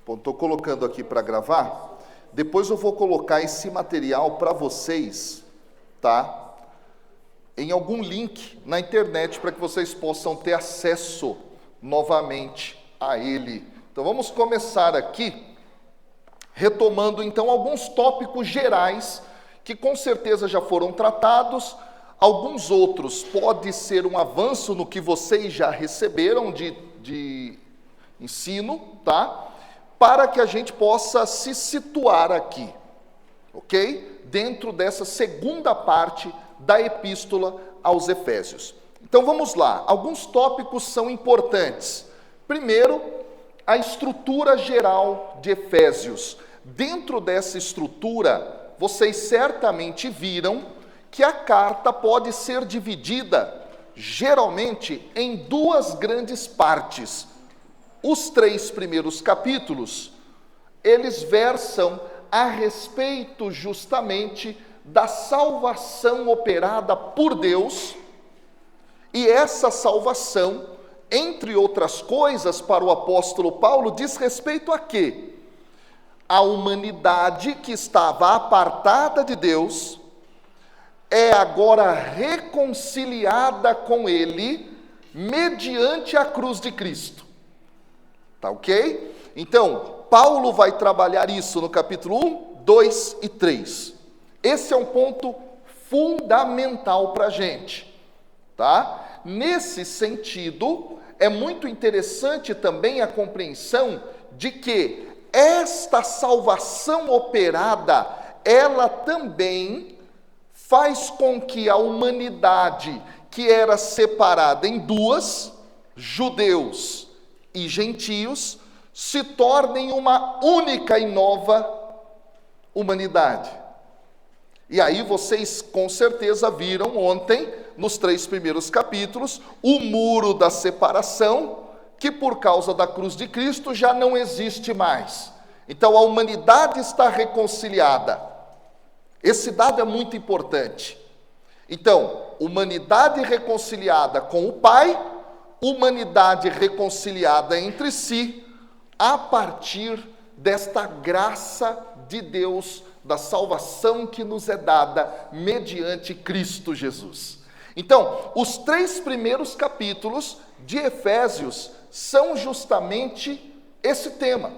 Bom, estou colocando aqui para gravar. Depois eu vou colocar esse material para vocês, tá? Em algum link na internet para que vocês possam ter acesso novamente a ele. Então vamos começar aqui, retomando então alguns tópicos gerais que com certeza já foram tratados. Alguns outros pode ser um avanço no que vocês já receberam de ensino, tá? Para que a gente possa se situar aqui, ok? Dentro dessa segunda parte da epístola aos Efésios. Então vamos lá, alguns tópicos são importantes. Primeiro, a estrutura geral de Efésios. Dentro dessa estrutura, vocês certamente viram que a carta pode ser dividida, geralmente, em duas grandes partes. Os 3 primeiros capítulos, eles versam a respeito justamente da salvação operada por Deus, e essa salvação, entre outras coisas, para o apóstolo Paulo, diz respeito a quê? A humanidade que estava apartada de Deus, é agora reconciliada com Ele, mediante a cruz de Cristo. Tá ok? Então, Paulo vai trabalhar isso no capítulo 1, 2 e 3. Esse é um ponto fundamental para a gente, tá? Nesse sentido, é muito interessante também a compreensão de que esta salvação operada, ela também faz com que a humanidade, que era separada em duas, judeus e gentios, se tornem uma única e nova humanidade. E aí vocês com certeza viram ontem, nos 3 primeiros capítulos, o muro da separação, que por causa da cruz de Cristo já não existe mais. Então a humanidade está reconciliada. Esse dado é muito importante. Então, humanidade reconciliada com o Pai, humanidade reconciliada entre si, a partir desta graça de Deus, da salvação que nos é dada mediante Cristo Jesus. Então, os 3 primeiros capítulos de Efésios são justamente esse tema.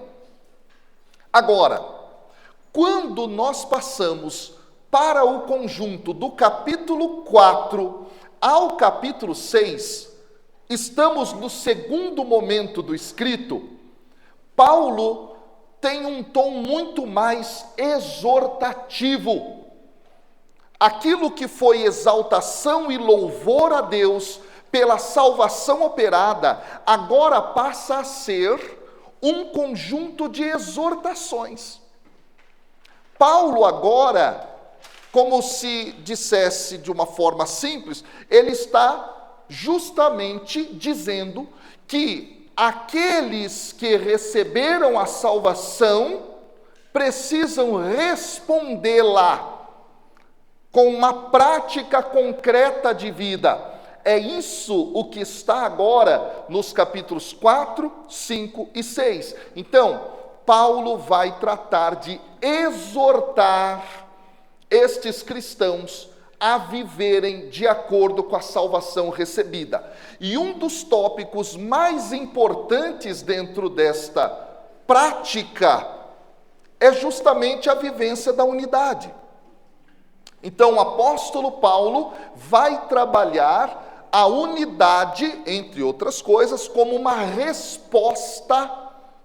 Agora, quando nós passamos para o conjunto do capítulo 4 ao capítulo 6, estamos no segundo momento do escrito. Paulo tem um tom muito mais exortativo. Aquilo que foi exaltação e louvor a Deus pela salvação operada, agora passa a ser um conjunto de exortações. Paulo agora, como se dissesse de uma forma simples, ele está justamente dizendo que aqueles que receberam a salvação precisam respondê-la com uma prática concreta de vida. É isso o que está agora nos capítulos 4, 5 e 6. Então, Paulo vai tratar de exortar estes cristãos a viverem de acordo com a salvação recebida. E um dos tópicos mais importantes dentro desta prática é justamente a vivência da unidade. Então o apóstolo Paulo vai trabalhar a unidade, entre outras coisas, como uma resposta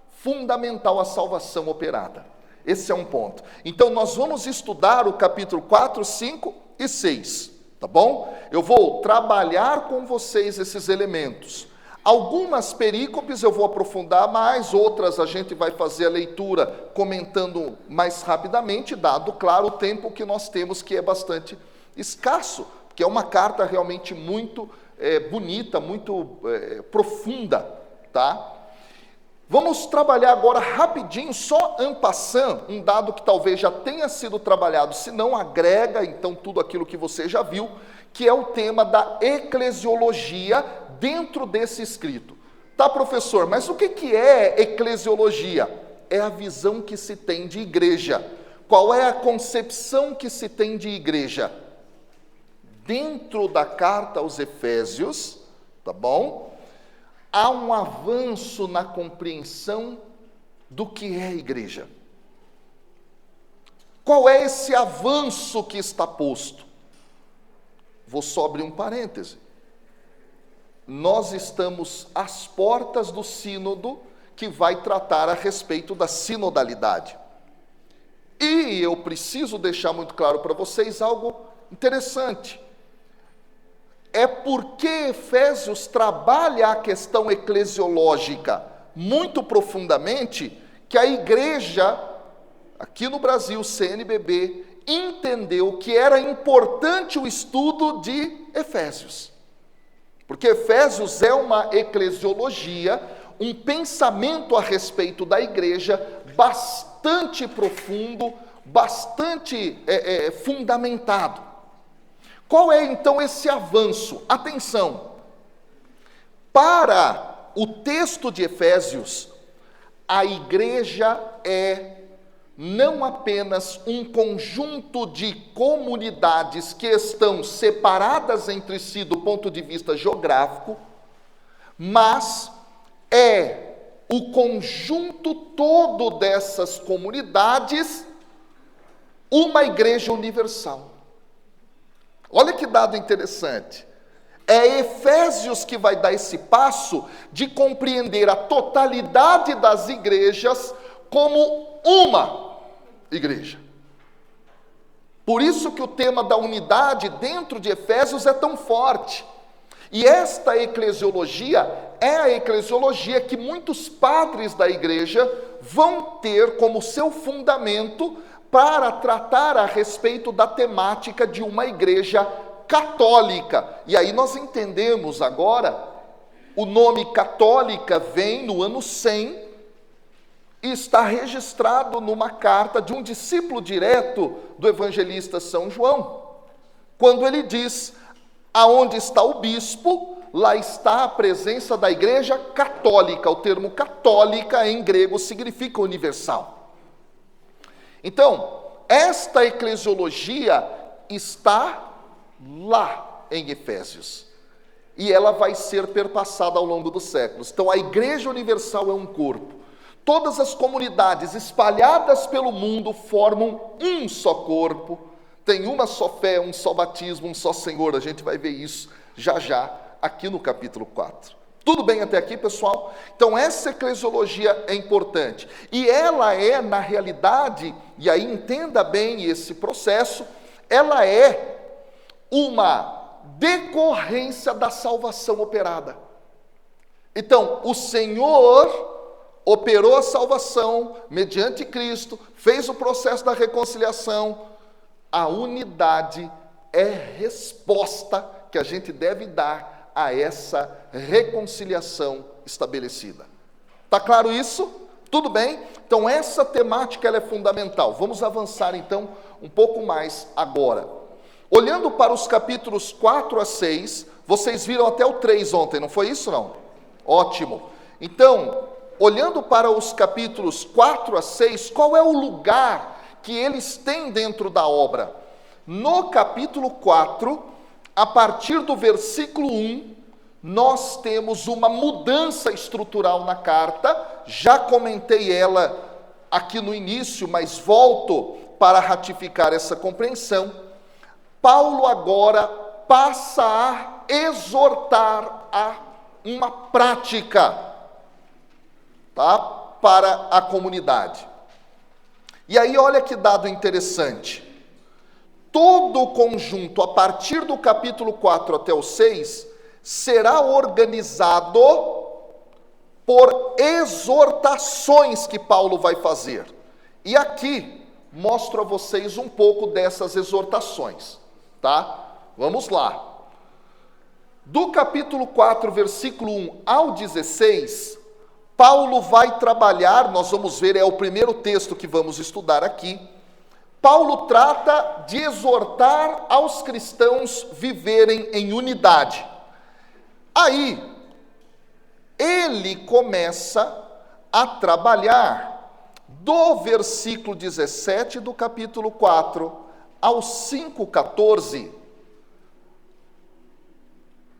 fundamental à salvação operada. Esse é um ponto. Então nós vamos estudar o capítulo 4, 5 e 6, tá bom? Eu vou trabalhar com vocês esses elementos. Algumas perícopes eu vou aprofundar mais, outras a gente vai fazer a leitura comentando mais rapidamente, dado, claro, o tempo que nós temos, que é bastante escasso, que é uma carta realmente muito bonita, muito profunda, tá? Vamos trabalhar agora rapidinho, só en passant, um dado que talvez já tenha sido trabalhado, se não agrega, então, tudo aquilo que você já viu, que é o tema da eclesiologia dentro desse escrito. Tá, professor, mas o que é eclesiologia? é a visão que se tem de igreja. Qual é a concepção que se tem de igreja? Dentro da carta aos Efésios, tá bom? Há um avanço na compreensão do que é a igreja. Qual é esse avanço que está posto? Vou só abrir um parêntese. Nós estamos às portas do sínodo que vai tratar a respeito da sinodalidade. E eu preciso deixar muito claro para vocês algo interessante. É porque Efésios trabalha a questão eclesiológica muito profundamente que a igreja, aqui no Brasil, CNBB, entendeu que era importante o estudo de Efésios. Porque Efésios é uma eclesiologia, um pensamento a respeito da igreja bastante profundo, bastante fundamentado. Qual é então esse avanço? Atenção! Para o texto de Efésios, a igreja é não apenas um conjunto de comunidades que estão separadas entre si do ponto de vista geográfico, mas é o conjunto todo dessas comunidades uma igreja universal. Olha que dado interessante. É Efésios que vai dar esse passo de compreender a totalidade das igrejas como uma igreja. Por isso que o tema da unidade dentro de Efésios é tão forte. E esta eclesiologia é a eclesiologia que muitos padres da igreja vão ter como seu fundamento para tratar a respeito da temática de uma igreja católica. E aí nós entendemos agora, o nome católica vem no ano 100, e está registrado numa carta de um discípulo direto do evangelista São João, quando ele diz: aonde está o bispo, lá está a presença da igreja católica. O termo católica em grego significa universal. Então, esta eclesiologia está lá em Efésios, e ela vai ser perpassada ao longo dos séculos. Então, a igreja universal é um corpo. Todas as comunidades espalhadas pelo mundo formam um só corpo, tem uma só fé, um só batismo, um só Senhor. A gente vai ver isso já já aqui no capítulo 4. Tudo bem até aqui, pessoal? Então essa eclesiologia é importante. E ela é, na realidade, e aí entenda bem esse processo, ela é uma decorrência da salvação operada. Então, o Senhor operou a salvação mediante Cristo, fez o processo da reconciliação. A unidade é resposta que a gente deve dar a essa reconciliação estabelecida. Está claro isso? Tudo bem? Então essa temática ela é fundamental. Vamos avançar então um pouco mais agora. Olhando para os capítulos 4 a 6, vocês viram até o 3 ontem, não foi isso não? Ótimo. Então, olhando para os capítulos 4 a 6, qual é o lugar que eles têm dentro da obra? No capítulo 4, a partir do versículo 1, nós temos uma mudança estrutural na carta. Já comentei ela aqui no início, mas volto para ratificar essa compreensão. Paulo agora passa a exortar a uma prática, tá, para a comunidade. E aí olha que dado interessante. Todo o conjunto, a partir do capítulo 4 até o 6, será organizado por exortações que Paulo vai fazer. E aqui mostro a vocês um pouco dessas exortações, tá? Vamos lá. Do capítulo 4, versículo 1 ao 16, Paulo vai trabalhar, nós vamos ver, é o primeiro texto que vamos estudar aqui. Paulo trata de exortar aos cristãos viverem em unidade. Aí, ele começa a trabalhar do versículo 17 do capítulo 4 ao 5:14,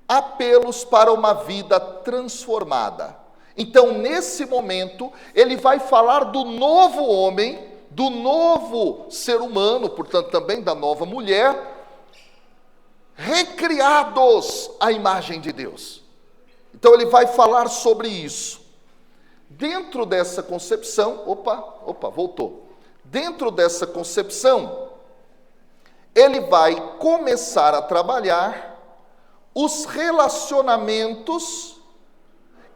apelos para uma vida transformada. Então, nesse momento, ele vai falar do novo homem, do novo ser humano, portanto, também da nova mulher, recriados à imagem de Deus. Então, ele vai falar sobre isso. Dentro dessa concepção, voltou. Dentro dessa concepção, ele vai começar a trabalhar os relacionamentos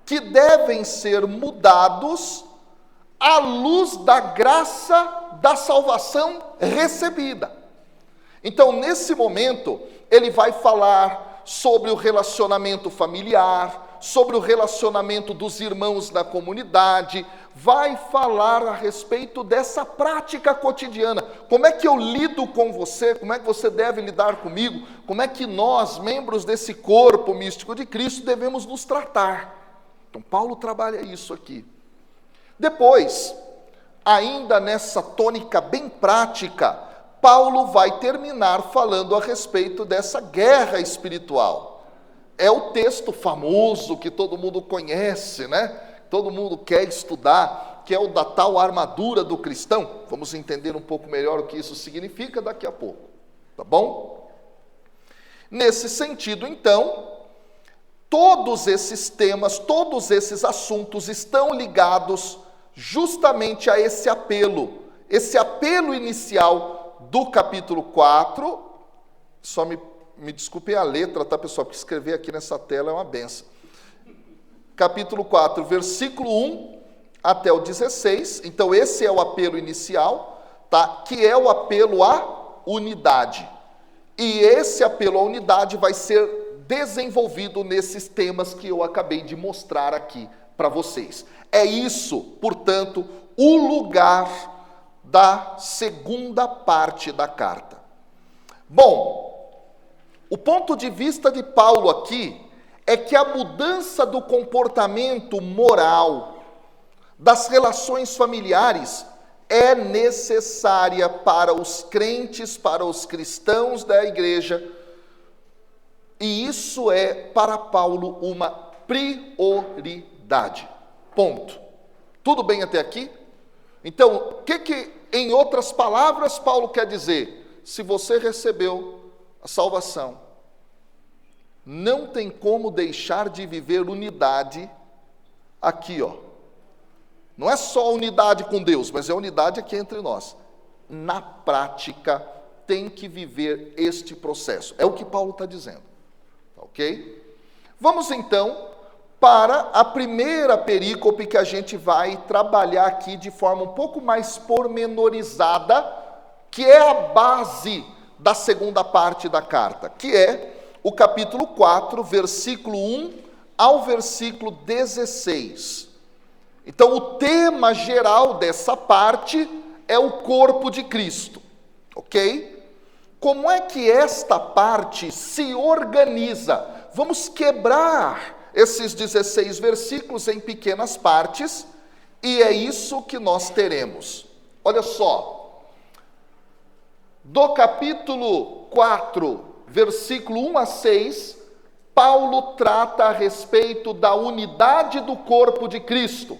que devem ser mudados à luz da graça da salvação recebida. Então, nesse momento, ele vai falar sobre o relacionamento familiar, sobre o relacionamento dos irmãos da comunidade, vai falar a respeito dessa prática cotidiana. Como é que eu lido com você? Como é que você deve lidar comigo? Como é que nós, membros desse corpo místico de Cristo, devemos nos tratar? Então, Paulo trabalha isso aqui. Depois, ainda nessa tônica bem prática, Paulo vai terminar falando a respeito dessa guerra espiritual. É o texto famoso que todo mundo conhece, né? Todo mundo quer estudar, que é o da tal armadura do cristão. Vamos entender um pouco melhor o que isso significa daqui a pouco, tá bom? Nesse sentido, então, todos esses temas, todos esses assuntos estão ligados justamente a esse apelo inicial do capítulo 4, só me desculpem a letra, tá, pessoal? Porque escrever aqui nessa tela é uma benção. Capítulo 4, versículo 1 até o 16. Então, esse é o apelo inicial, tá? Que é o apelo à unidade. E esse apelo à unidade vai ser desenvolvido nesses temas que eu acabei de mostrar aqui para vocês. É isso, portanto, o lugar da segunda parte da carta. Bom, o ponto de vista de Paulo aqui é que a mudança do comportamento moral, das relações familiares, é necessária para os crentes, para os cristãos da igreja, e isso é, para Paulo, uma prioridade. Ponto. Tudo bem até aqui? Então, o que, em outras palavras, Paulo quer dizer? Se você recebeu a salvação, não tem como deixar de viver unidade aqui, ó. Não é só unidade com Deus, mas é unidade aqui entre nós. Na prática, tem que viver este processo. É o que Paulo está dizendo. Ok? Vamos então para a primeira perícope que a gente vai trabalhar aqui de forma um pouco mais pormenorizada, que é a base da segunda parte da carta, que é o capítulo 4, versículo 1 ao versículo 16. Então, o tema geral dessa parte é o corpo de Cristo, ok? Como é que esta parte se organiza? Vamos quebrar esses 16 versículos em pequenas partes, e é isso que nós teremos. Olha só, do capítulo 4, versículo 1 a 6, Paulo trata a respeito da unidade do corpo de Cristo.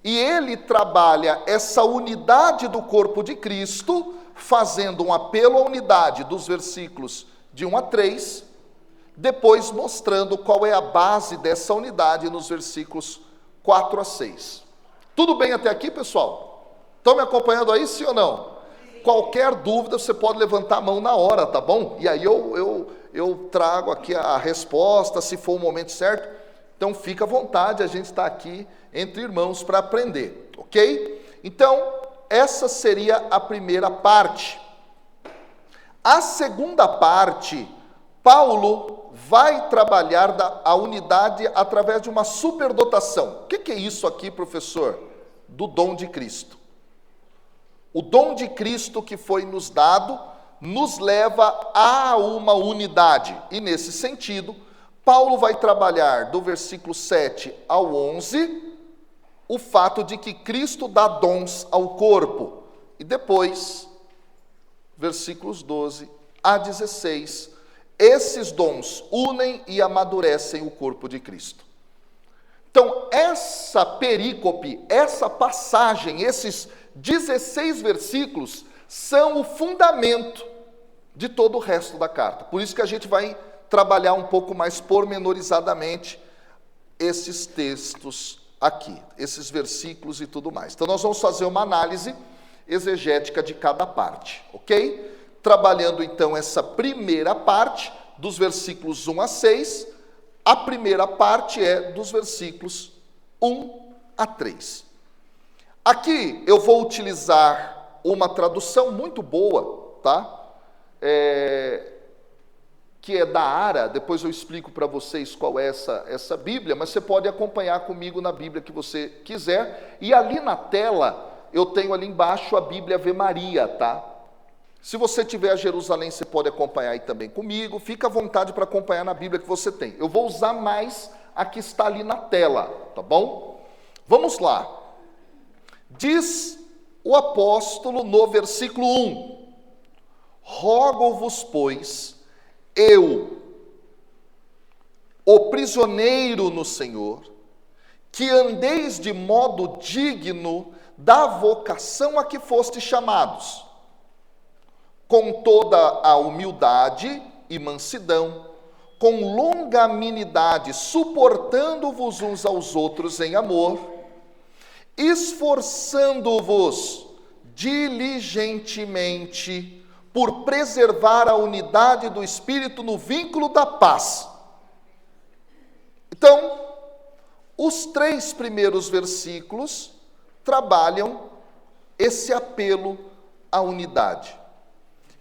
E ele trabalha essa unidade do corpo de Cristo, fazendo um apelo à unidade dos versículos de 1 a 3, depois mostrando qual é a base dessa unidade nos versículos 4 a 6. Tudo bem até aqui, pessoal? Estão me acompanhando aí, sim ou não? Qualquer dúvida, você pode levantar a mão na hora, tá bom? E aí eu trago aqui a resposta, se for o momento certo. Então, fica à vontade, a gente está aqui entre irmãos para aprender, ok? Então, essa seria a primeira parte. A segunda parte, Paulo vai trabalhar a unidade através de uma superdotação. O que é isso aqui, professor? Do dom de Cristo. O dom de Cristo que foi nos dado nos leva a uma unidade. E nesse sentido, Paulo vai trabalhar do versículo 7 ao 11, o fato de que Cristo dá dons ao corpo. E depois, versículos 12 a 16, esses dons unem e amadurecem o corpo de Cristo. Então, essa perícope, essa passagem, esses 16 versículos, são o fundamento de todo o resto da carta. Por isso que a gente vai trabalhar um pouco mais pormenorizadamente esses textos aqui, esses versículos e tudo mais. Então, nós vamos fazer uma análise exegética de cada parte, ok? Trabalhando, então, essa primeira parte, dos versículos 1 a 6, a primeira parte é dos versículos 1 a 3. Aqui eu vou utilizar uma tradução muito boa, tá? Que é da Ara, depois eu explico para vocês qual é essa Bíblia, mas você pode acompanhar comigo na Bíblia que você quiser, e ali na tela, eu tenho ali embaixo a Bíblia Ave Maria, tá? Se você tiver a Jerusalém, você pode acompanhar aí também comigo, fica à vontade para acompanhar na Bíblia que você tem. Eu vou usar mais a que está ali na tela, tá bom? Vamos lá. Diz o apóstolo no versículo 1, rogo-vos, pois, eu, o prisioneiro no Senhor, que andeis de modo digno da vocação a que fostes chamados, com toda a humildade e mansidão, com longanimidade, suportando-vos uns aos outros em amor, esforçando-vos diligentemente por preservar a unidade do Espírito no vínculo da paz. Então, os 3 primeiros versículos trabalham esse apelo à unidade.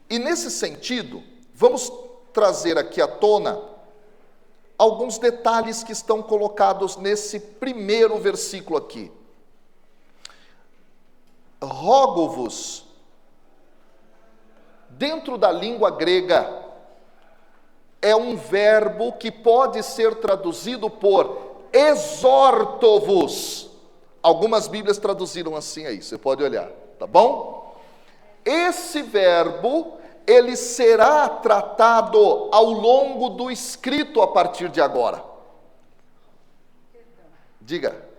E nesse sentido, vamos trazer aqui à tona alguns detalhes que estão colocados nesse primeiro versículo aqui. Rogo-vos, dentro da língua grega, é um verbo que pode ser traduzido por exorto-vos. Algumas Bíblias traduziram assim aí, você pode olhar, tá bom? Esse verbo, ele será tratado ao longo do escrito a partir de agora. Diga.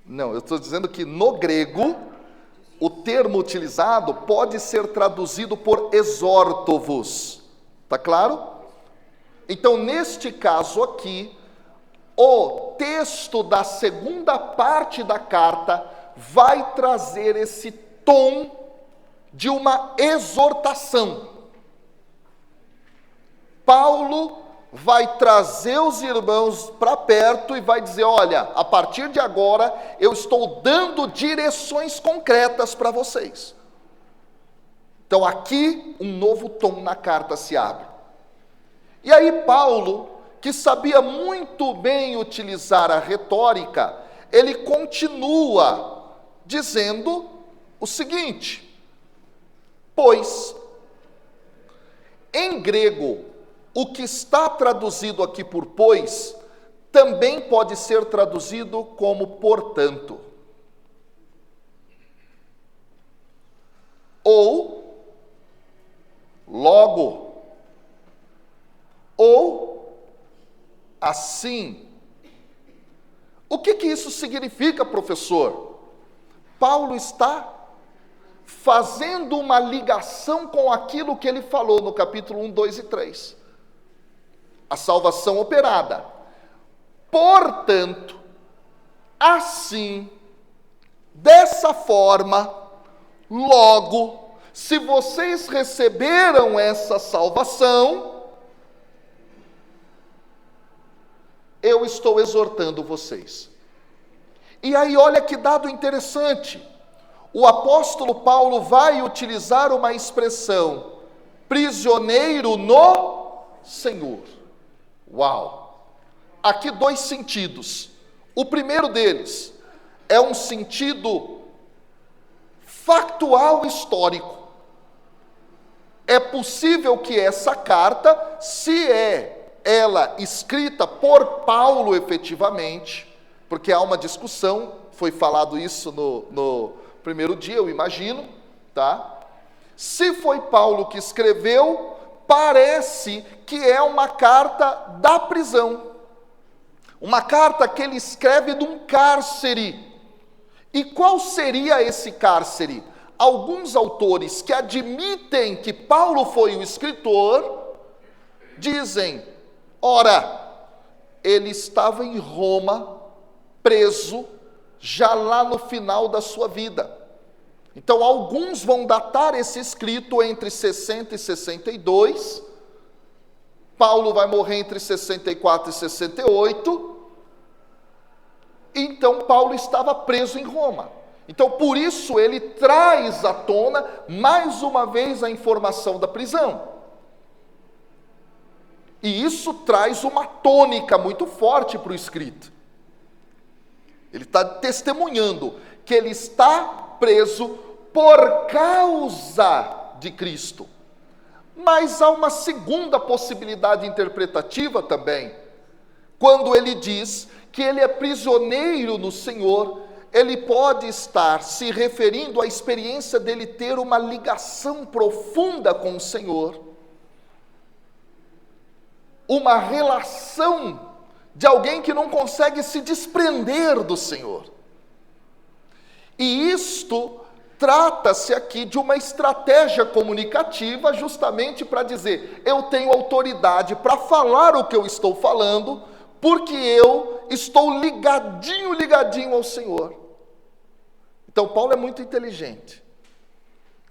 Não, eu estou dizendo que no grego, o termo utilizado pode ser traduzido por exorto-vos. Tá claro? Então, neste caso aqui, o texto da segunda parte da carta vai trazer esse tom de uma exortação. Paulo vai trazer os irmãos para perto e vai dizer, olha, a partir de agora eu estou dando direções concretas para vocês. Então aqui um novo tom na carta se abre. E aí Paulo, que sabia muito bem utilizar a retórica, ele continua dizendo o seguinte: pois, em grego, o que está traduzido aqui por pois, também pode ser traduzido como portanto. Ou, logo. Ou, assim. O que isso significa, professor? Paulo está fazendo uma ligação com aquilo que ele falou no capítulo 1, 2 e 3. A salvação operada. Portanto, assim, dessa forma, logo, se vocês receberam essa salvação, eu estou exortando vocês. E aí, olha que dado interessante. O apóstolo Paulo vai utilizar uma expressão, prisioneiro no Senhor. Uau! Aqui 2 sentidos. O primeiro deles é um sentido factual histórico. É possível que essa carta, se é ela escrita por Paulo efetivamente, porque há uma discussão, foi falado isso no primeiro dia, eu imagino, tá? Se foi Paulo que escreveu, parece que é uma carta da prisão, uma carta que ele escreve de um cárcere. E qual seria esse cárcere? Alguns autores que admitem que Paulo foi o escritor, dizem, ora, ele estava em Roma, preso, já lá no final da sua vida. Então, alguns vão datar esse escrito entre 60 e 62, Paulo vai morrer entre 64 e 68, então Paulo estava preso em Roma. Então, por isso, ele traz à tona, mais uma vez, a informação da prisão. E isso traz uma tônica muito forte para o escrito. Ele está testemunhando que ele está preso por causa de Cristo. Mas há uma segunda possibilidade interpretativa também. Quando ele diz que ele é prisioneiro no Senhor, ele pode estar se referindo à experiência dele ter uma ligação profunda com o Senhor, uma relação de alguém que não consegue se desprender do Senhor. E isto trata-se aqui de uma estratégia comunicativa justamente para dizer, eu tenho autoridade para falar o que eu estou falando, porque eu estou ligadinho ao Senhor. Então, Paulo é muito inteligente.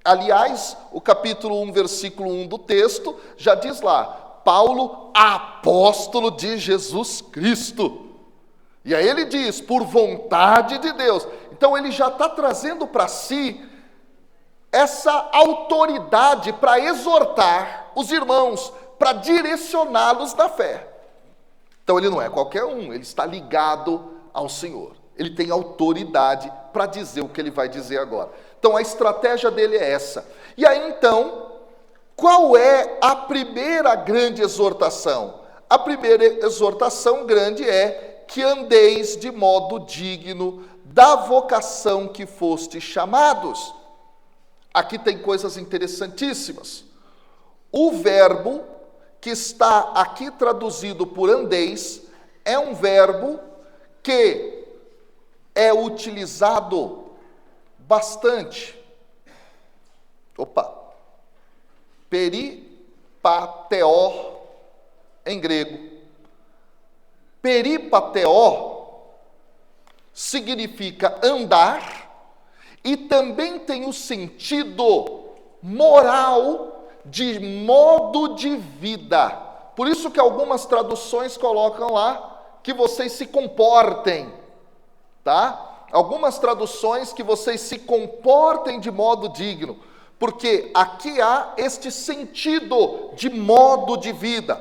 Aliás, o capítulo 1, versículo 1 do texto, já diz lá, Paulo, apóstolo de Jesus Cristo. E aí ele diz, por vontade de Deus. Então, ele já está trazendo para si essa autoridade para exortar os irmãos, para direcioná-los na fé. Então, ele não é qualquer um, ele está ligado ao Senhor. Ele tem autoridade para dizer o que ele vai dizer agora. Então, a estratégia dele é essa. E aí, então, qual é a primeira grande exortação? A primeira exortação grande é que andeis de modo digno da vocação que foste chamados. Aqui tem coisas interessantíssimas. O verbo que está aqui traduzido por andeis é um verbo que é utilizado bastante. Peripateó em grego. Peripateó significa andar e também tem o sentido moral de modo de vida. Por isso que algumas traduções colocam lá que vocês se comportem, tá? Algumas traduções que vocês se comportem de modo digno, porque aqui há este sentido de modo de vida,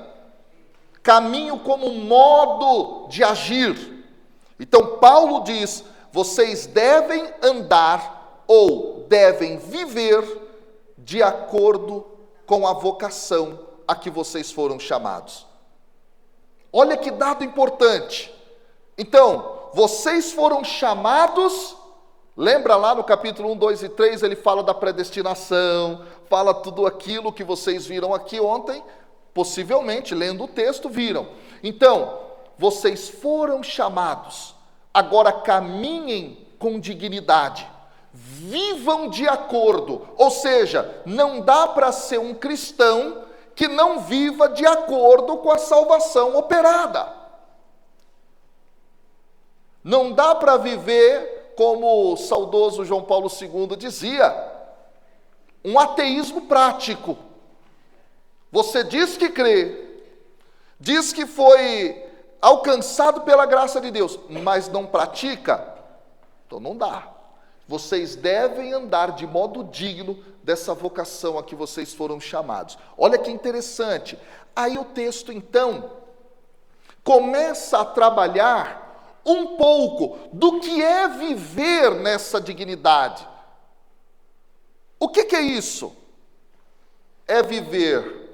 caminho como modo de agir. Então Paulo diz, vocês devem andar ou devem viver de acordo com a vocação a que vocês foram chamados. Olha que dado importante. Então, vocês foram chamados, lembra lá no capítulo 1, 2 e 3, ele fala da predestinação, fala tudo aquilo que vocês viram aqui ontem, possivelmente, lendo o texto, viram. Então, vocês foram chamados, agora caminhem com dignidade, vivam de acordo, ou seja, não dá para ser um cristão que não viva de acordo com a salvação operada. Não dá para viver, como o saudoso João Paulo II dizia, um ateísmo prático. Você diz que crê, diz que foi alcançado pela graça de Deus, mas não pratica, então não dá. Vocês devem andar de modo digno dessa vocação a que vocês foram chamados. Olha que interessante. Aí o texto, então, começa a trabalhar um pouco do que é viver nessa dignidade. O que é isso? É viver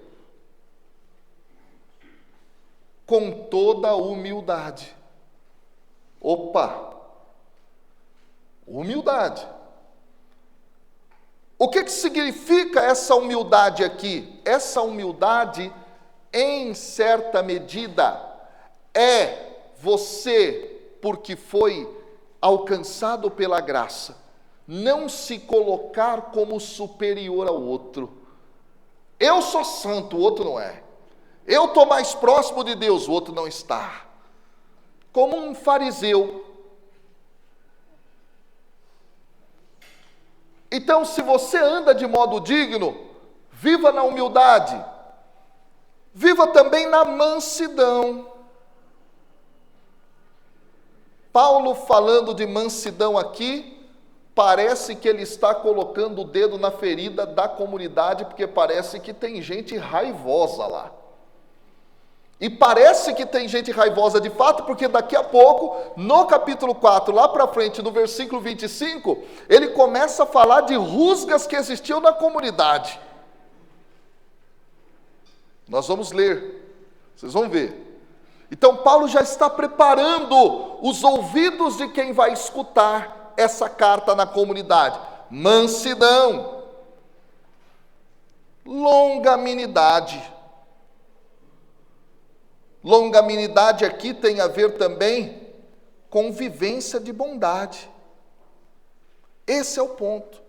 com toda a humildade. Opa! Humildade. O que significa essa humildade aqui? Essa humildade, em certa medida, é você, porque foi alcançado pela graça, não se colocar como superior ao outro. Eu sou santo, o outro não é. Eu estou mais próximo de Deus, o outro não está. Como um fariseu. Então, se você anda de modo digno, viva na humildade. Viva também na mansidão. Paulo falando de mansidão aqui, parece que ele está colocando o dedo na ferida da comunidade, porque parece que tem gente raivosa lá. E parece que tem gente raivosa de fato, porque daqui a pouco, no capítulo 4, lá para frente, no versículo 25, ele começa a falar de rusgas que existiam na comunidade. Nós vamos ler, vocês vão ver. Então Paulo já está preparando os ouvidos de quem vai escutar essa carta na comunidade. Mansidão, longanimidade. Longanimidade aqui tem a ver também com vivência de bondade. Esse é o ponto.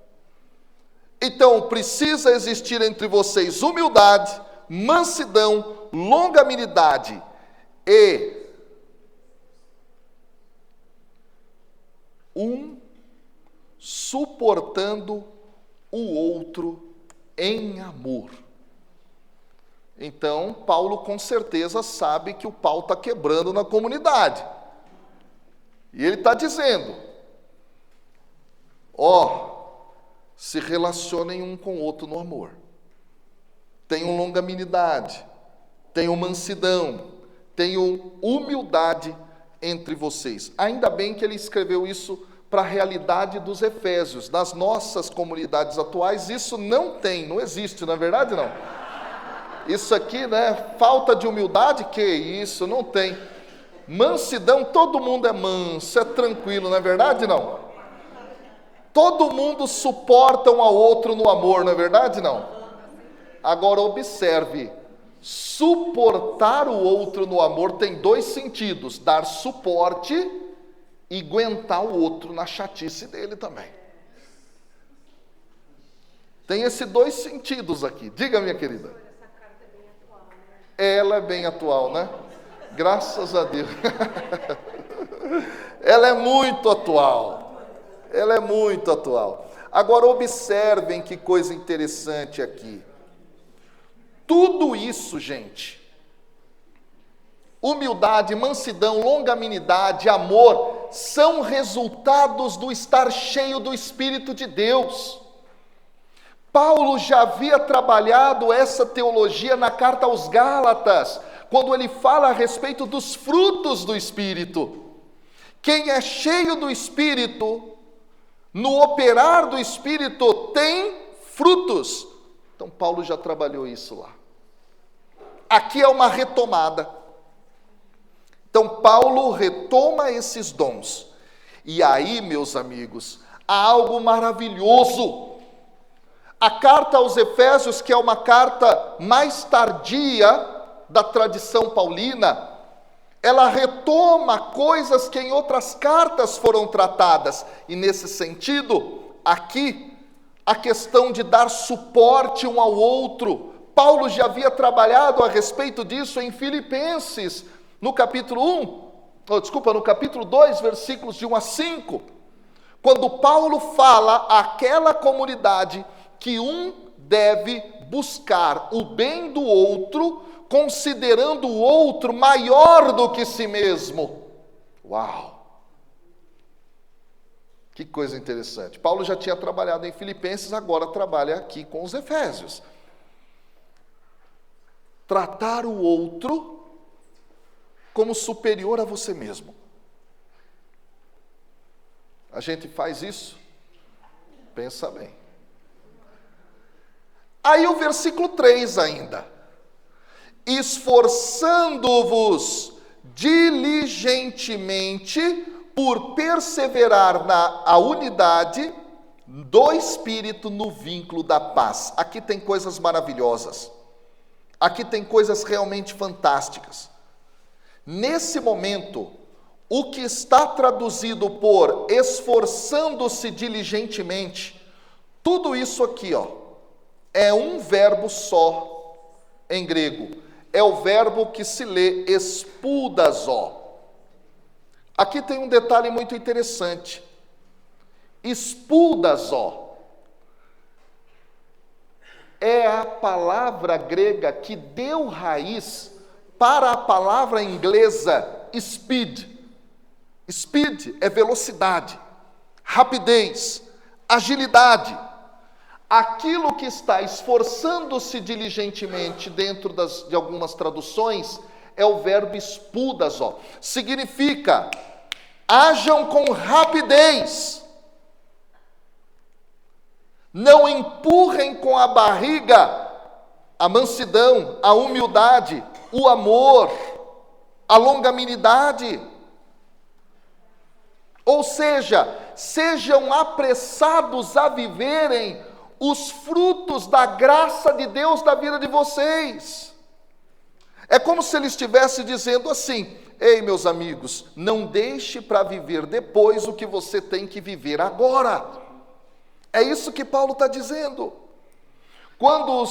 Então, precisa existir entre vocês humildade, mansidão, longanimidade e um suportando o outro em amor. Então, Paulo com certeza sabe que o pau está quebrando na comunidade. E ele está dizendo, se relacionem um com o outro no amor. Tenham longanimidade, tenham mansidão, tenham humildade entre vocês. Ainda bem que ele escreveu isso para a realidade dos efésios. Nas nossas comunidades atuais, isso não existe, não é verdade, não? Isso aqui, né? Falta de humildade, que isso, não tem. Mansidão, todo mundo é manso, é tranquilo, não é verdade, não? Todo mundo suporta um ao outro no amor, não é verdade, não? Agora observe, suportar o outro no amor tem dois sentidos, dar suporte e aguentar o outro na chatice dele também. Tem esses dois sentidos aqui. Diga, minha querida. Ela é bem atual, né? Graças a Deus. Ela é muito atual. Ela é muito atual. Agora observem que coisa interessante aqui. Tudo isso, gente, humildade, mansidão, longanimidade, amor, são resultados do estar cheio do Espírito de Deus. Paulo já havia trabalhado essa teologia na carta aos Gálatas, quando ele fala a respeito dos frutos do Espírito. Quem é cheio do Espírito, no operar do Espírito, tem frutos. Então Paulo já trabalhou isso lá. Aqui é uma retomada. Então Paulo retoma esses dons. E aí, meus amigos, há algo maravilhoso. A carta aos Efésios, que é uma carta mais tardia da tradição paulina, ela retoma coisas que em outras cartas foram tratadas. E nesse sentido, aqui, a questão de dar suporte um ao outro. Paulo já havia trabalhado a respeito disso em Filipenses, no capítulo 2, versículos de 1 a 5. Quando Paulo fala àquela comunidade que um deve buscar o bem do outro, considerando o outro maior do que si mesmo. Uau! Que coisa interessante. Paulo já tinha trabalhado em Filipenses, agora trabalha aqui com os Efésios. Tratar o outro como superior a você mesmo. A gente faz isso? Pensa bem. Aí o versículo 3 ainda. Esforçando-vos diligentemente por perseverar na unidade do Espírito no vínculo da paz. Aqui tem coisas maravilhosas. Aqui tem coisas realmente fantásticas. Nesse momento, o que está traduzido por esforçando-se diligentemente, tudo isso aqui, é um verbo só em grego. É o verbo que se lê espudazó. Aqui tem um detalhe muito interessante. Espudazó é a palavra grega que deu raiz para a palavra inglesa speed. Speed é velocidade, rapidez, agilidade. Aquilo que está esforçando-se diligentemente dentro de algumas traduções é o verbo espudazó. Significa, ajam com rapidez. Não empurrem com a barriga a mansidão, a humildade, o amor, a longanimidade. Ou seja, sejam apressados a viverem os frutos da graça de Deus na vida de vocês. É como se ele estivesse dizendo assim: ei, meus amigos, não deixe para viver depois o que você tem que viver agora. É isso que Paulo está dizendo. Quando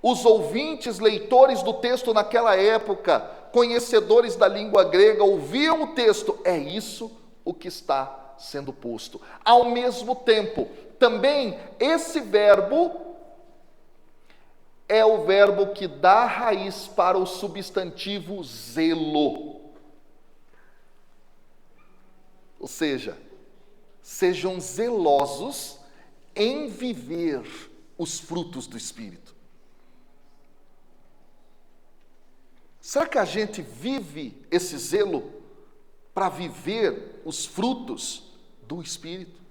os ouvintes, leitores do texto naquela época, conhecedores da língua grega, ouviam o texto, é isso o que está sendo posto. Ao mesmo tempo, também esse verbo é o verbo que dá raiz para o substantivo zelo. Ou seja, sejam zelosos em viver os frutos do Espírito. Será que a gente vive esse zelo para viver os frutos do Espírito?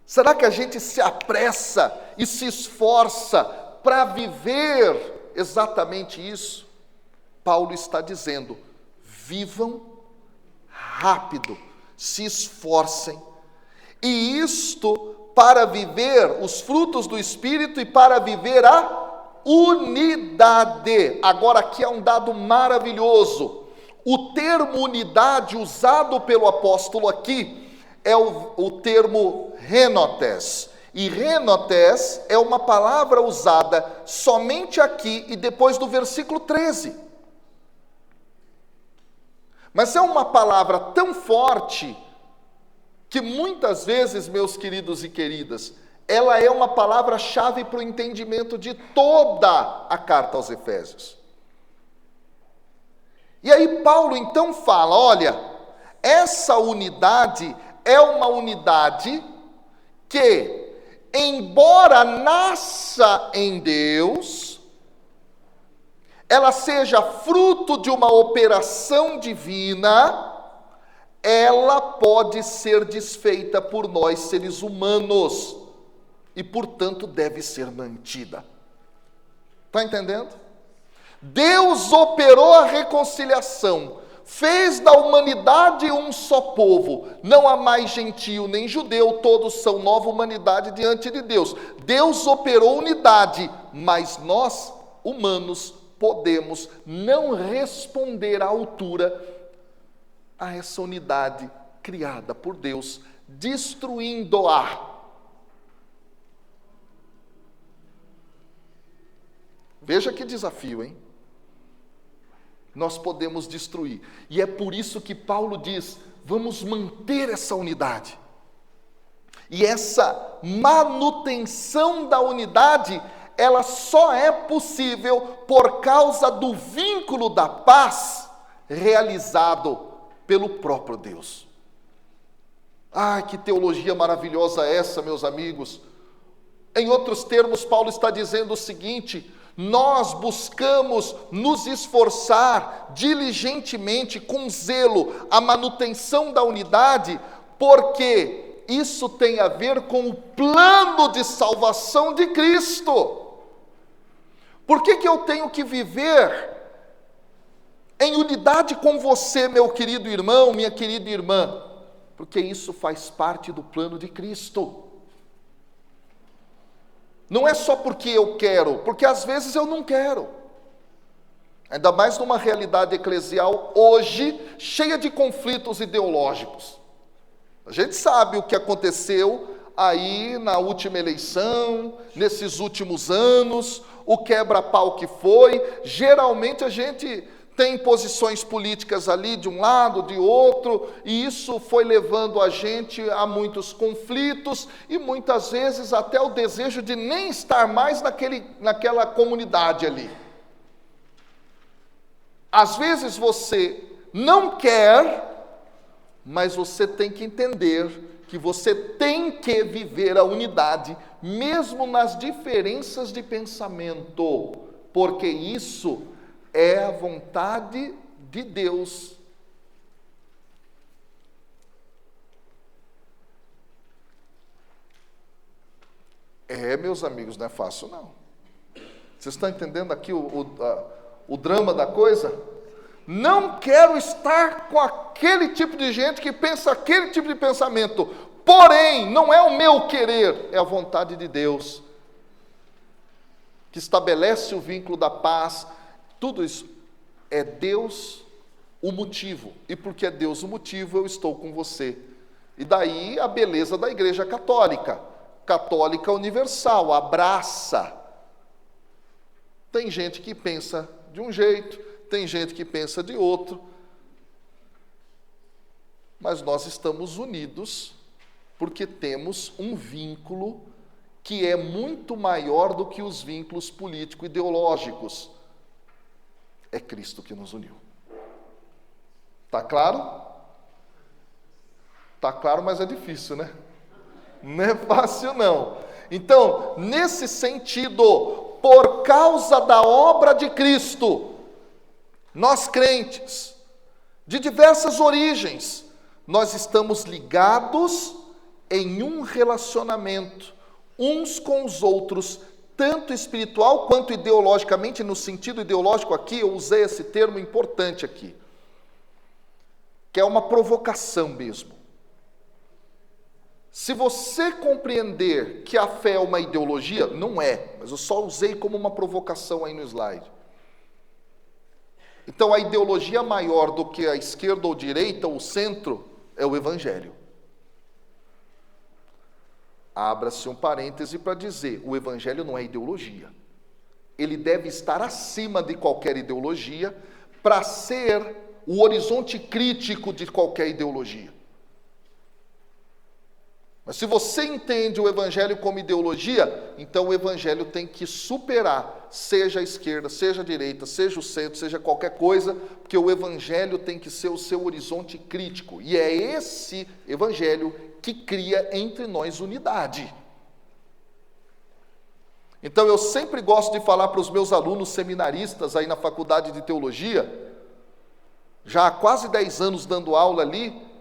Será que a gente se apressa e se esforça para viver exatamente isso? Paulo está dizendo: vivam rápido, se esforcem. E isto para viver os frutos do Espírito e para viver a unidade. Agora aqui há um dado maravilhoso. O termo unidade usado pelo apóstolo aqui é o termo renotes. E renotes é uma palavra usada somente aqui e depois do versículo 13. Mas é uma palavra tão forte que muitas vezes, meus queridos e queridas, ela é uma palavra-chave para o entendimento de toda a carta aos Efésios. E aí Paulo então fala, olha, essa unidade é uma unidade que, embora nasça em Deus, ela seja fruto de uma operação divina, ela pode ser desfeita por nós, seres humanos, e, portanto, deve ser mantida. Está entendendo? Deus operou a reconciliação, fez da humanidade um só povo, não há mais gentio nem judeu, todos são nova humanidade diante de Deus. Deus operou unidade, mas nós, humanos, podemos não responder à altura a essa unidade criada por Deus, destruindo-a. Veja que desafio, hein? Nós podemos destruir. E é por isso que Paulo diz, vamos manter essa unidade. E essa manutenção da unidade, ela só é possível por causa do vínculo da paz realizado pelo próprio Deus. Ai, que teologia maravilhosa essa, meus amigos. Em outros termos, Paulo está dizendo o seguinte: nós buscamos nos esforçar diligentemente, com zelo, a manutenção da unidade, porque isso tem a ver com o plano de salvação de Cristo. Por que eu tenho que viver em unidade com você, meu querido irmão, minha querida irmã, porque isso faz parte do plano de Cristo. Não é só porque eu quero, porque às vezes eu não quero. Ainda mais numa realidade eclesial hoje, cheia de conflitos ideológicos. A gente sabe o que aconteceu aí na última eleição, nesses últimos anos, o quebra-pau que foi. Geralmente a gente tem posições políticas ali de um lado, de outro, e isso foi levando a gente a muitos conflitos e muitas vezes até o desejo de nem estar mais naquela comunidade ali. Às vezes você não quer, mas você tem que entender que você tem que viver a unidade, mesmo nas diferenças de pensamento, porque isso é a vontade de Deus. Meus amigos, não é fácil não. Vocês estão entendendo aqui o drama da coisa? Não quero estar com aquele tipo de gente que pensa aquele tipo de pensamento. Porém, não é o meu querer, é a vontade de Deus, que estabelece o vínculo da paz. Tudo isso é Deus o motivo. E porque é Deus o motivo, eu estou com você. E daí a beleza da Igreja Católica. Católica universal, abraça. Tem gente que pensa de um jeito, tem gente que pensa de outro. Mas nós estamos unidos porque temos um vínculo que é muito maior do que os vínculos político-ideológicos. É Cristo que nos uniu. Tá claro? Tá claro, mas é difícil, né? Não é fácil, não. Então, nesse sentido, por causa da obra de Cristo, nós crentes, de diversas origens, nós estamos ligados em um relacionamento, uns com os outros, tanto espiritual quanto ideologicamente. No sentido ideológico aqui, eu usei esse termo importante aqui, que é uma provocação mesmo. Se você compreender que a fé é uma ideologia, não é, mas eu só usei como uma provocação aí no slide. Então a ideologia maior do que a esquerda ou direita ou o centro é o Evangelho. Abra-se um parêntese para dizer, o Evangelho não é ideologia. Ele deve estar acima de qualquer ideologia para ser o horizonte crítico de qualquer ideologia. Mas se você entende o Evangelho como ideologia, então o Evangelho tem que superar, seja a esquerda, seja a direita, seja o centro, seja qualquer coisa, porque o Evangelho tem que ser o seu horizonte crítico. E é esse Evangelho que cria entre nós unidade. Então eu sempre gosto de falar para os meus alunos seminaristas aí na faculdade de teologia, já há quase 10 anos dando aula ali.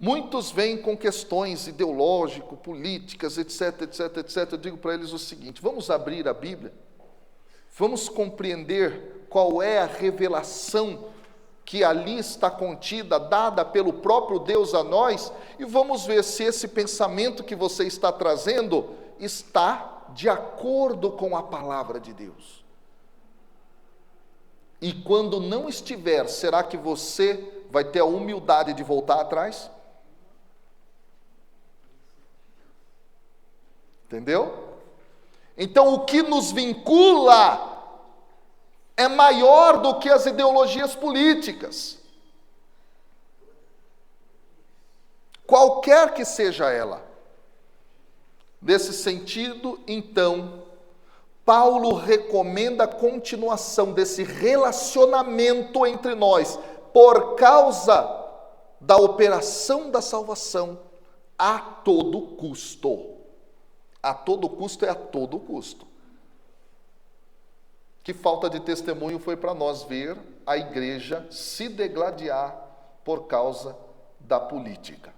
Muitos vêm com questões ideológicas, políticas, etc, etc, etc. Eu digo para eles o seguinte: vamos abrir a Bíblia, vamos compreender qual é a revelação que ali está contida, dada pelo próprio Deus a nós, e vamos ver se esse pensamento que você está trazendo está de acordo com a palavra de Deus. E quando não estiver, será que você vai ter a humildade de voltar atrás? Entendeu? Então, o que nos vincula é maior do que as ideologias políticas. Qualquer que seja ela. Nesse sentido, então, Paulo recomenda a continuação desse relacionamento entre nós, por causa da operação da salvação, a todo custo. A todo custo é a todo custo. Que falta de testemunho foi para nós ver a igreja se degladiar por causa da política.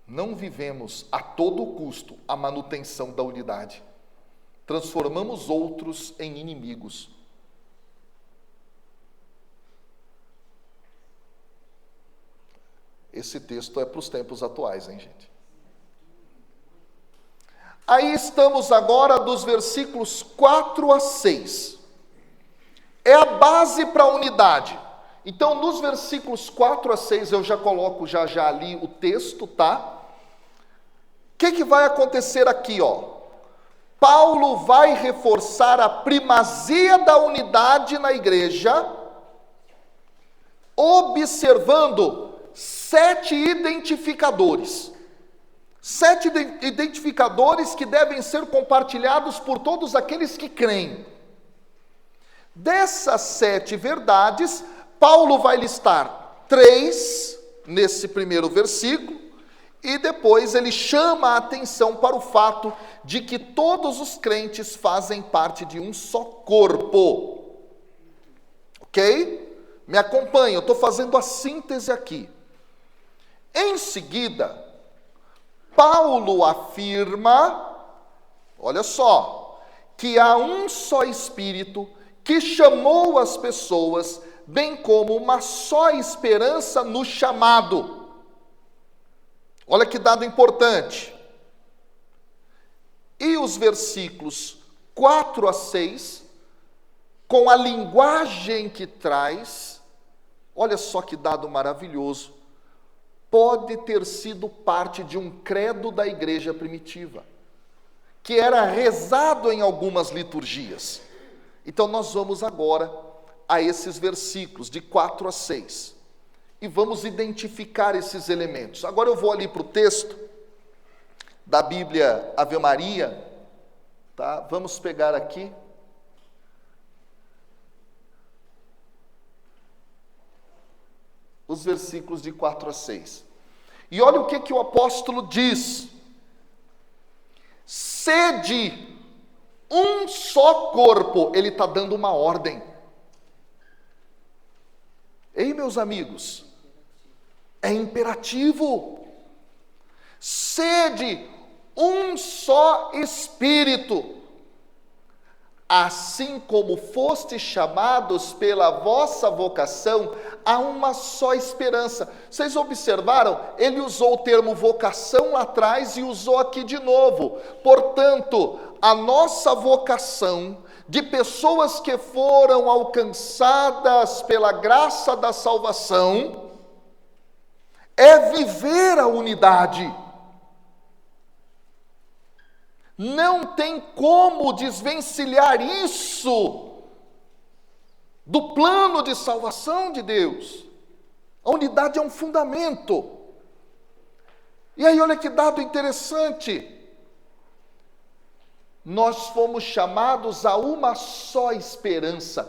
Não vivemos a todo custo a manutenção da unidade. Transformamos outros em inimigos. Esse texto é para os tempos atuais, hein, gente? Aí estamos agora dos versículos 4 a 6. É a base para a unidade. Então, nos versículos 4 a 6, eu já coloco já ali o texto, tá? O que vai acontecer aqui, ó? Paulo vai reforçar a primazia da unidade na igreja, observando 7 identificadores. 7 identificadores que devem ser compartilhados por todos aqueles que creem. Dessas 7 verdades, Paulo vai listar 3 nesse primeiro versículo, e depois ele chama a atenção para o fato de que todos os crentes fazem parte de um só corpo. Ok? Me acompanha, eu estou fazendo a síntese aqui. Em seguida, Paulo afirma, olha só, que há um só Espírito que chamou as pessoas, bem como uma só esperança no chamado. Olha que dado importante. E os versículos 4 a 6, com a linguagem que traz, olha só que dado maravilhoso, pode ter sido parte de um credo da igreja primitiva, que era rezado em algumas liturgias. Então nós vamos agora a esses versículos de 4 a 6 e vamos identificar esses elementos. Agora eu vou ali para o texto da Bíblia Ave Maria, tá? Vamos pegar aqui. Os versículos de 4 a 6. E olha o que o apóstolo diz. Sede um só corpo. Ele está dando uma ordem. Ei, meus amigos, é imperativo. Sede um só espírito, assim como fostes chamados pela vossa vocação a uma só esperança. Vocês observaram? Ele usou o termo vocação lá atrás e usou aqui de novo. Portanto, a nossa vocação de pessoas que foram alcançadas pela graça da salvação é viver a unidade. Não tem como desvencilhar isso do plano de salvação de Deus. A unidade é um fundamento. E aí olha que dado interessante. Nós fomos chamados a uma só esperança,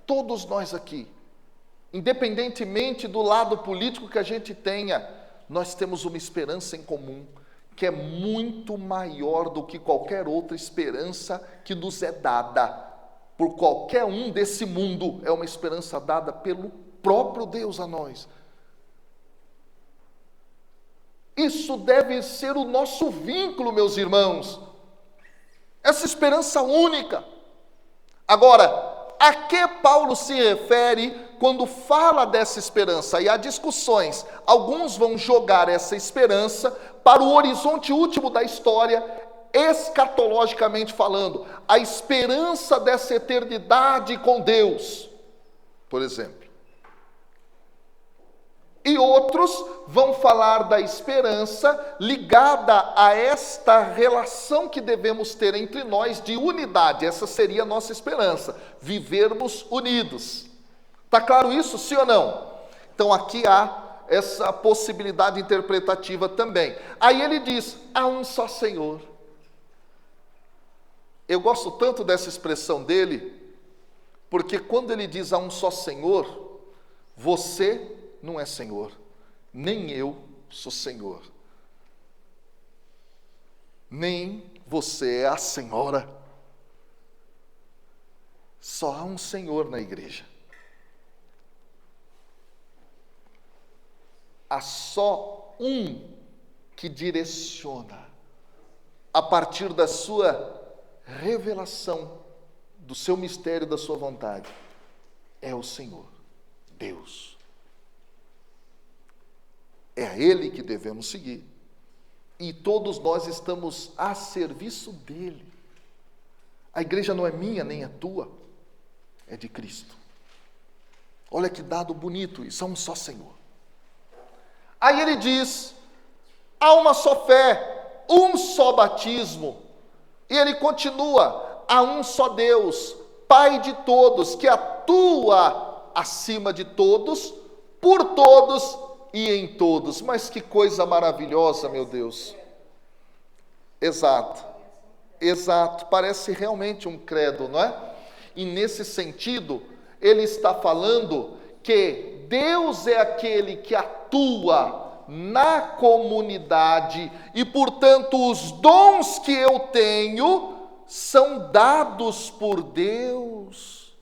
todos nós aqui. Independentemente do lado político que a gente tenha, nós temos uma esperança em comum, que é muito maior do que qualquer outra esperança que nos é dada por qualquer um desse mundo. É uma esperança dada pelo próprio Deus a nós. Isso deve ser o nosso vínculo, meus irmãos. Essa esperança única. Agora, a que Paulo se refere quando fala dessa esperança? E há discussões. Alguns vão jogar essa esperança para o horizonte último da história, escatologicamente falando, a esperança dessa eternidade com Deus, por exemplo. E outros vão falar da esperança ligada a esta relação que devemos ter entre nós de unidade. Essa seria a nossa esperança, vivermos unidos. Está claro isso, sim ou não? Então aqui há essa possibilidade interpretativa também. Aí ele diz, há um só Senhor. Eu gosto tanto dessa expressão dele, porque quando ele diz há um só Senhor, você não é Senhor, nem eu sou Senhor, nem você é a Senhora. Só há um Senhor na igreja. Há só um que direciona, a partir da sua revelação, do seu mistério, da sua vontade. É o Senhor, Deus. É a Ele que devemos seguir. E todos nós estamos a serviço dEle. A igreja não é minha nem é tua, é de Cristo. Olha que dado bonito isso, há um só Senhor. Aí ele diz, há uma só fé, um só batismo. E ele continua, há um só Deus, Pai de todos, que atua acima de todos, por todos e em todos. Mas que coisa maravilhosa, meu Deus. Exato, parece realmente um credo, não é? E nesse sentido, ele está falando que Deus é aquele que atua na comunidade e, portanto, os dons que eu tenho são dados por Deus.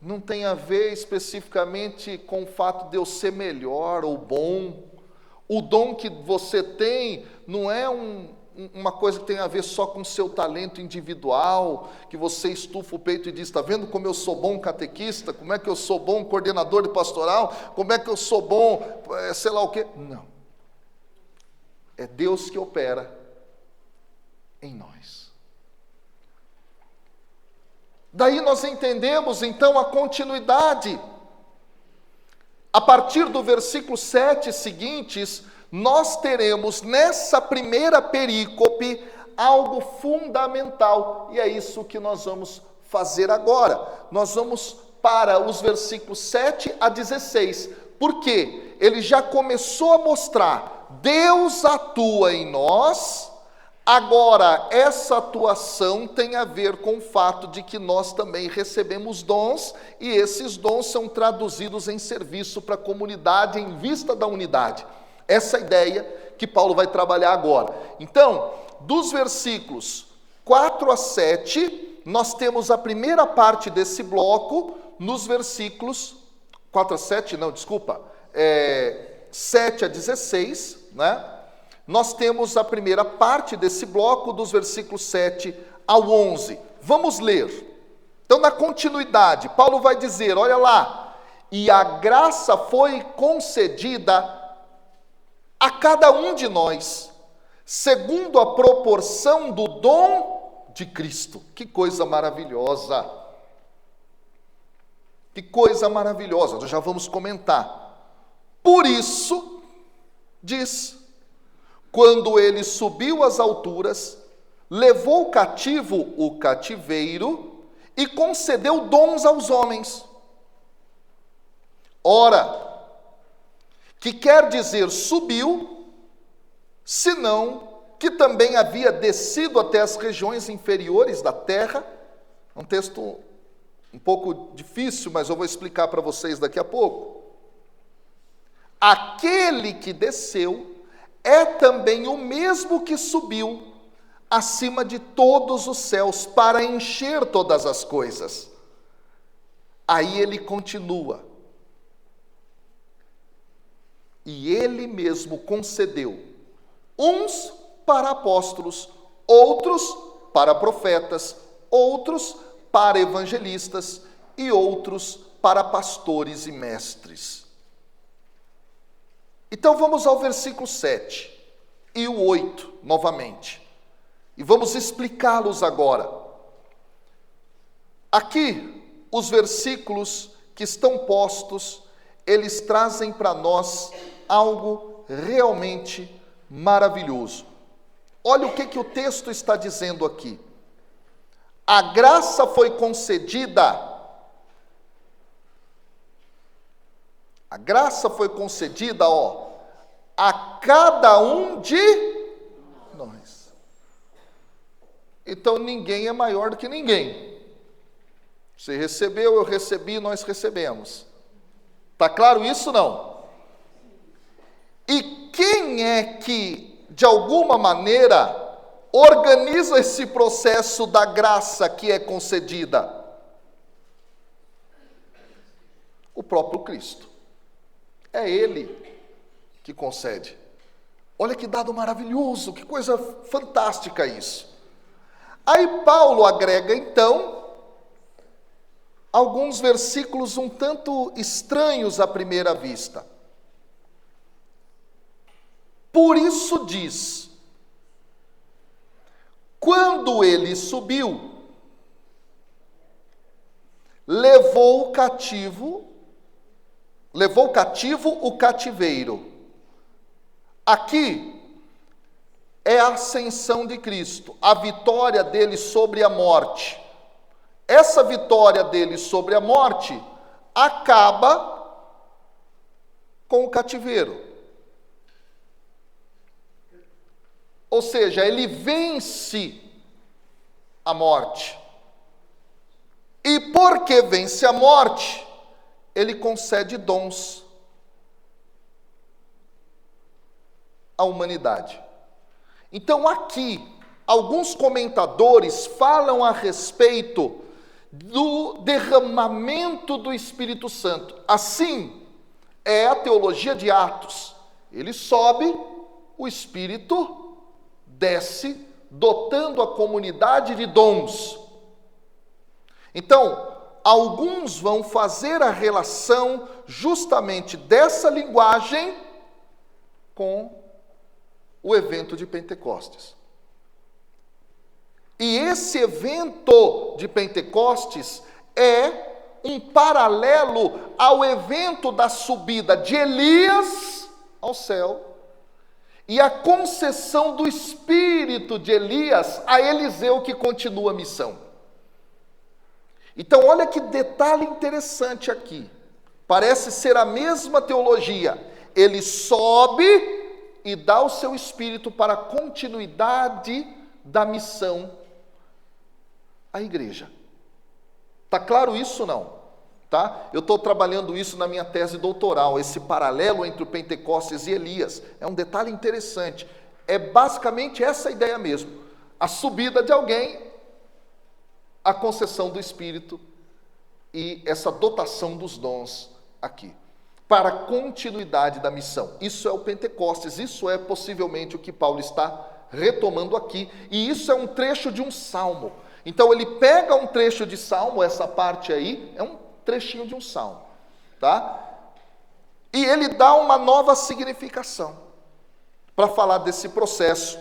Não tem a ver especificamente com o fato de eu ser melhor ou bom. O dom que você tem não é uma coisa que tem a ver só com o seu talento individual, que você estufa o peito e diz, está vendo como eu sou bom catequista, como é que eu sou bom coordenador de pastoral, como é que eu sou bom, sei lá o quê. Não. É Deus que opera em nós. Daí nós entendemos então a continuidade. A partir do versículo 7 seguintes, nós teremos nessa primeira perícope algo fundamental. E é isso que nós vamos fazer agora. Nós vamos para os versículos 7 a 16. Porque ele já começou a mostrar, Deus atua em nós. Agora, essa atuação tem a ver com o fato de que nós também recebemos dons, e esses dons são traduzidos em serviço para a comunidade em vista da unidade. Essa é a ideia que Paulo vai trabalhar agora. Então, dos versículos 4 a 7, nós temos a primeira parte desse bloco, nos versículos 4 a 7, não, desculpa, 7 a 16, né? Nós temos a primeira parte desse bloco, dos versículos 7 ao 11. Vamos ler. Então, na continuidade, Paulo vai dizer, olha lá, e a graça foi concedida a cada um de nós, segundo a proporção do dom de Cristo. Que coisa maravilhosa! Que coisa maravilhosa, nós já vamos comentar. Por isso, diz, quando ele subiu às alturas, levou cativo o cativeiro e concedeu dons aos homens. Ora, que quer dizer subiu, senão que também havia descido até as regiões inferiores da terra. Um texto um pouco difícil, mas eu vou explicar para vocês daqui a pouco. Aquele que desceu é também o mesmo que subiu acima de todos os céus para encher todas as coisas. Aí ele continua. E ele mesmo concedeu uns para apóstolos, outros para profetas, outros para evangelistas e outros para pastores e mestres. Então vamos ao versículo 7 e o 8 novamente. E vamos explicá-los agora. Aqui, os versículos que estão postos, eles trazem para nós algo realmente maravilhoso. Olha o que o texto está dizendo aqui. A graça foi concedida. A graça foi concedida, a cada um de nós. Então ninguém é maior do que ninguém. Você recebeu, eu recebi, nós recebemos. Está claro isso, não? E quem é que, de alguma maneira, organiza esse processo da graça que é concedida? O próprio Cristo. É Ele que concede. Olha que dado maravilhoso, que coisa fantástica isso. Aí Paulo agrega então alguns versículos um tanto estranhos à primeira vista. Por isso diz: quando ele subiu, levou cativo o cativeiro. Aqui é a ascensão de Cristo, a vitória dele sobre a morte. Essa vitória dele sobre a morte acaba com o cativeiro. Ou seja, ele vence a morte. E porque vence a morte, ele concede dons à humanidade. Então aqui, alguns comentadores falam a respeito do derramamento do Espírito Santo. Assim, é a teologia de Atos. Ele sobe, o Espírito desce, dotando a comunidade de dons. Então, alguns vão fazer a relação justamente dessa linguagem com o evento de Pentecostes. E esse evento de Pentecostes é um paralelo ao evento da subida de Elias ao céu e a concessão do Espírito de Elias a Eliseu, que continua a missão. Então, olha que detalhe interessante aqui. Parece ser a mesma teologia. Ele sobe e dá o seu Espírito para a continuidade da missão à igreja. Está claro isso ou não? Tá? Eu estou trabalhando isso na minha tese doutoral, esse paralelo entre o Pentecostes e Elias. É um detalhe interessante. É basicamente essa ideia mesmo. A subida de alguém, a concessão do Espírito e essa dotação dos dons aqui, para a continuidade da missão. Isso é o Pentecostes, isso é possivelmente o que Paulo está retomando aqui, e isso é um trecho de um salmo. Então ele pega um trecho de salmo, essa parte aí, é um trechinho de um salmo, tá? E ele dá uma nova significação, para falar desse processo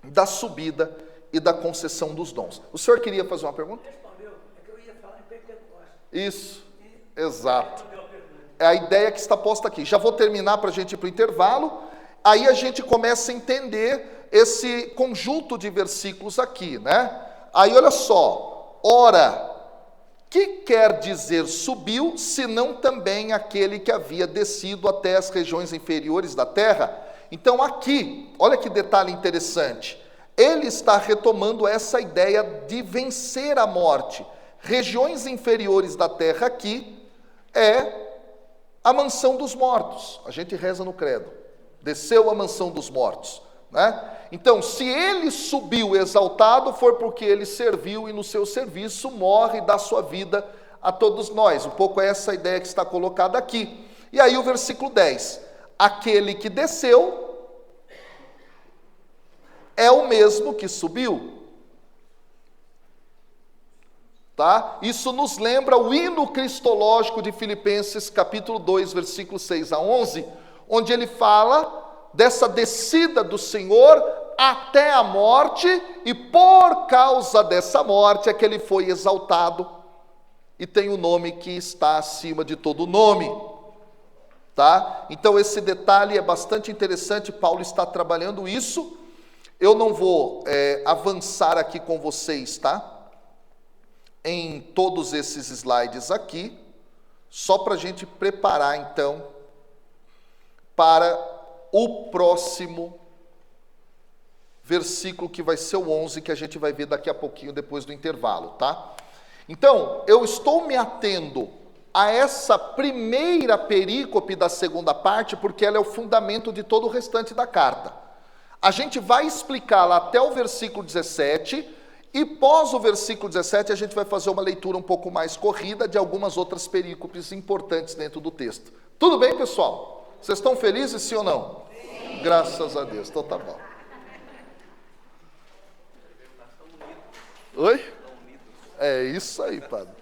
da subida e da concessão dos dons. O senhor queria fazer uma pergunta? Respondeu, é que eu ia falar em Pentecostes. Isso, exato. É a ideia que está posta aqui. Já vou terminar para a gente ir para o intervalo. Aí a gente começa a entender esse conjunto de versículos aqui, né? Aí olha só. Ora, que quer dizer subiu, senão também aquele que havia descido até as regiões inferiores da terra? Então aqui, olha que detalhe interessante. Ele está retomando essa ideia de vencer a morte. Regiões inferiores da terra aqui é a mansão dos mortos. A gente reza no credo. Desceu a mansão dos mortos, né? Então, se ele subiu exaltado, foi porque ele serviu e no seu serviço morre e dá sua vida a todos nós. Um pouco é essa ideia que está colocada aqui. E aí o versículo 10. Aquele que desceu é o mesmo que subiu. Tá? Isso nos lembra o hino cristológico de Filipenses, capítulo 2, versículos 6 a 11, onde ele fala dessa descida do Senhor até a morte, e por causa dessa morte é que ele foi exaltado, e tem o nome que está acima de todo nome. Tá? Então esse detalhe é bastante interessante, Paulo está trabalhando isso. Eu não vou avançar aqui com vocês, tá? Em todos esses slides aqui, só para a gente preparar então para o próximo versículo, que vai ser o 11, que a gente vai ver daqui a pouquinho, depois do intervalo, tá? Então, eu estou me atendo a essa primeira perícope da segunda parte, porque ela é o fundamento de todo o restante da carta. A gente vai explicá-la até o versículo 17, e pós o versículo 17 a gente vai fazer uma leitura um pouco mais corrida de algumas outras perícopes importantes dentro do texto. Tudo bem, pessoal? Vocês estão felizes, sim ou não? Sim. Graças a Deus, então tá bom. Oi? É isso aí, padre.